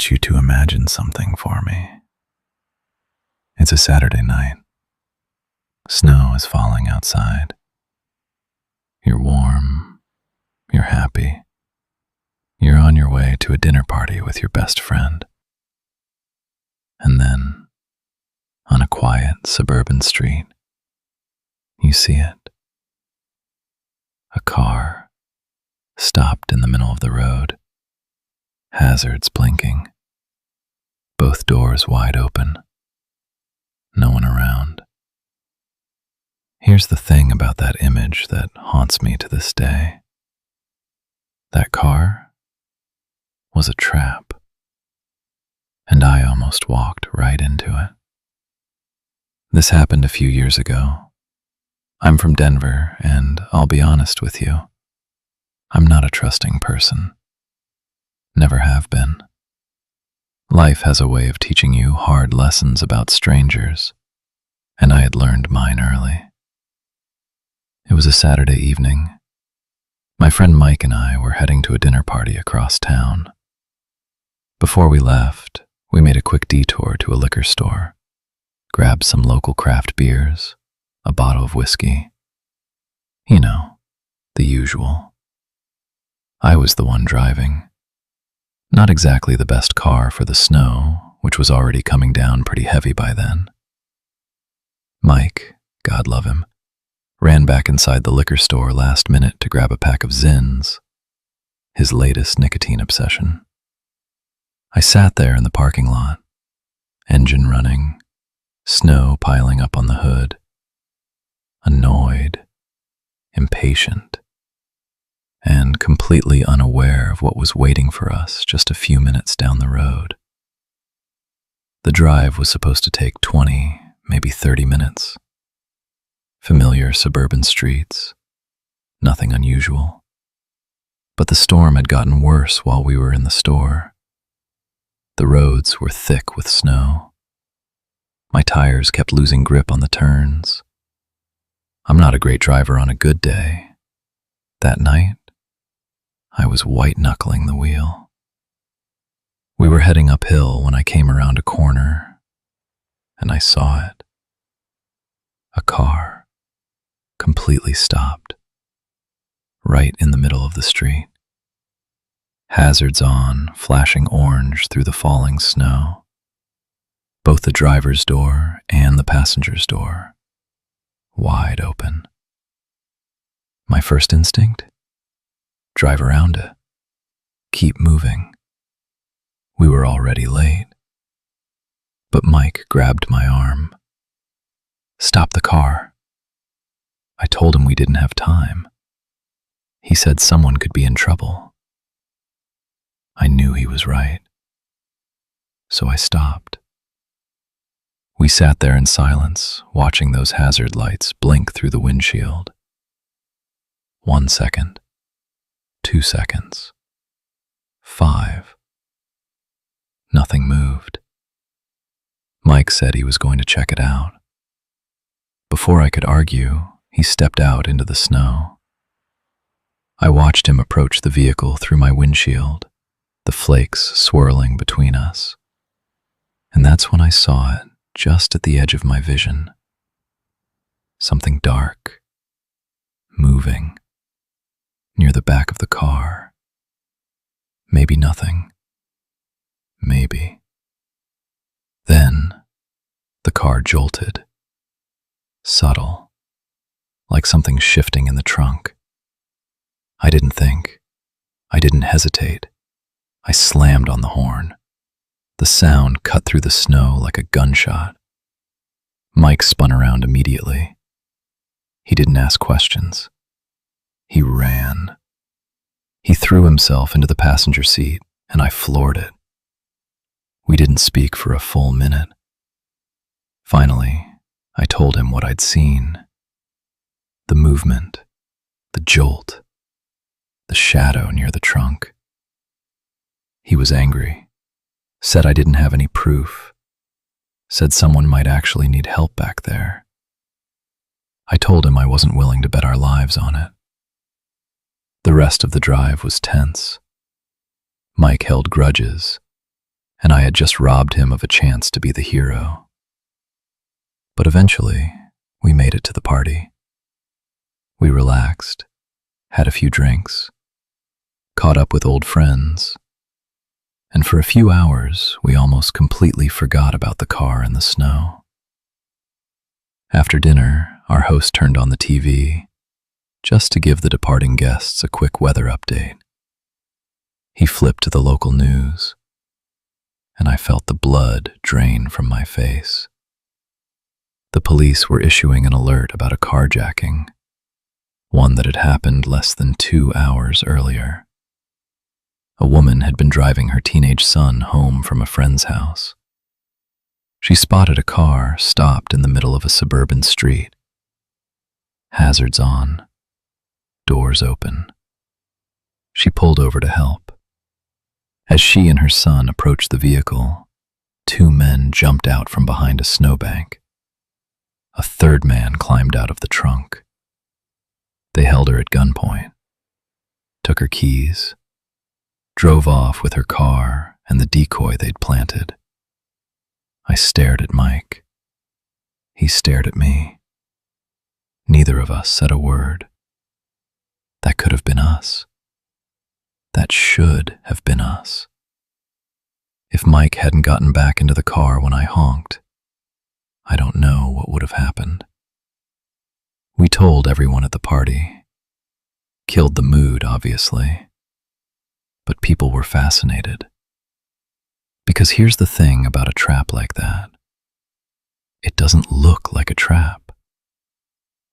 want you to imagine something for me. It's a Saturday night. Snow is falling outside. You're warm. You're happy. You're on your way to a dinner party with your best friend. And then, on a quiet suburban street, you see it. A car stopped in the middle of the road, hazards blinking, both doors wide open, no one around. Here's the thing about that image that haunts me to this day. That car was a trap, and I almost walked right into it. This happened a few years ago. I'm from Denver, and I'll be honest with you, I'm not a trusting person. Never have been. Life has a way of teaching you hard lessons about strangers, and I had learned mine early. It was a Saturday evening. My friend Mike and I were heading to a dinner party across town. Before we left, we made a quick detour to a liquor store, grabbed some local craft beers, a bottle of whiskey. You know, the usual. I was the one driving. Not exactly the best car for the snow, which was already coming down pretty heavy by then. Mike, God love him, ran back inside the liquor store last minute to grab a pack of Zins, his latest nicotine obsession. I sat there in the parking lot, engine running, snow piling up on the hood, annoyed, impatient, and completely unaware of what was waiting for us just a few minutes down the road. The drive was supposed to take 20, maybe 30 minutes. Familiar suburban streets, nothing unusual. But the storm had gotten worse while we were in the store. The roads were thick with snow. My tires kept losing grip on the turns. I'm not a great driver on a good day. That night, I was white-knuckling the wheel. We were heading uphill when I came around a corner, and I saw it. A car, completely stopped, right in the middle of the street. Hazards on, flashing orange through the falling snow. Both the driver's door and the passenger's door wide open. My first instinct? Drive around it. Keep moving. We were already late. But Mike grabbed my arm. Stop the car. I told him we didn't have time. He said someone could be in trouble. I knew he was right. So I stopped. We sat there in silence, watching those hazard lights blink through the windshield. 1 second, 2 seconds, 5. Nothing moved. Mike said he was going to check it out. Before I could argue, he stepped out into the snow. I watched him approach the vehicle through my windshield, the flakes swirling between us. And that's when I saw it, just at the edge of my vision. Something dark, moving, near the back of the car. Maybe nothing. Maybe. Then, the car jolted. Subtle, like something shifting in the trunk. I didn't think. I didn't hesitate. I slammed on the horn. The sound cut through the snow like a gunshot. Mike spun around immediately. He didn't ask questions. He ran. He threw himself into the passenger seat, and I floored it. We didn't speak for a full minute. Finally, I told him what I'd seen. The movement, the jolt, the shadow near the trunk. He was angry. Said I didn't have any proof. Said someone might actually need help back there. I told him I wasn't willing to bet our lives on it. The rest of the drive was tense. Mike held grudges, and I had just robbed him of a chance to be the hero. But eventually, we made it to the party. We relaxed, had a few drinks, caught up with old friends, and for a few hours, we almost completely forgot about the car and the snow. After dinner, our host turned on the TV, just to give the departing guests a quick weather update. He flipped to the local news, and I felt the blood drain from my face. The police were issuing an alert about a carjacking, one that had happened less than 2 hours earlier. A woman had been driving her teenage son home from a friend's house. She spotted a car stopped in the middle of a suburban street. Hazards on, doors open. She pulled over to help. As she and her son approached the vehicle, 2 men jumped out from behind a snowbank. A third man climbed out of the trunk. They held her at gunpoint, took her keys, drove off with her car and the decoy they'd planted. I stared at Mike. He stared at me. Neither of us said a word. That could have been us. That should have been us. If Mike hadn't gotten back into the car when I honked, I don't know what would have happened. We told everyone at the party. Killed the mood, obviously. But people were fascinated. Because here's the thing about a trap like that. It doesn't look like a trap.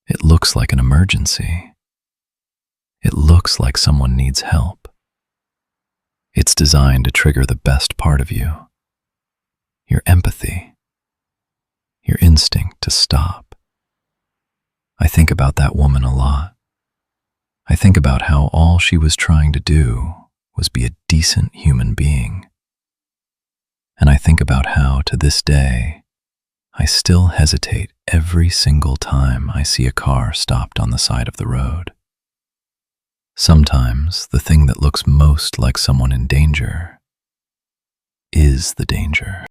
It looks like an emergency. It looks like someone needs help. It's designed to trigger the best part of you. Your empathy. Your instinct to stop. I think about that woman a lot. I think about how all she was trying to do was be a decent human being. And I think about how, to this day, I still hesitate every single time I see a car stopped on the side of the road. Sometimes the thing that looks most like someone in danger is the danger.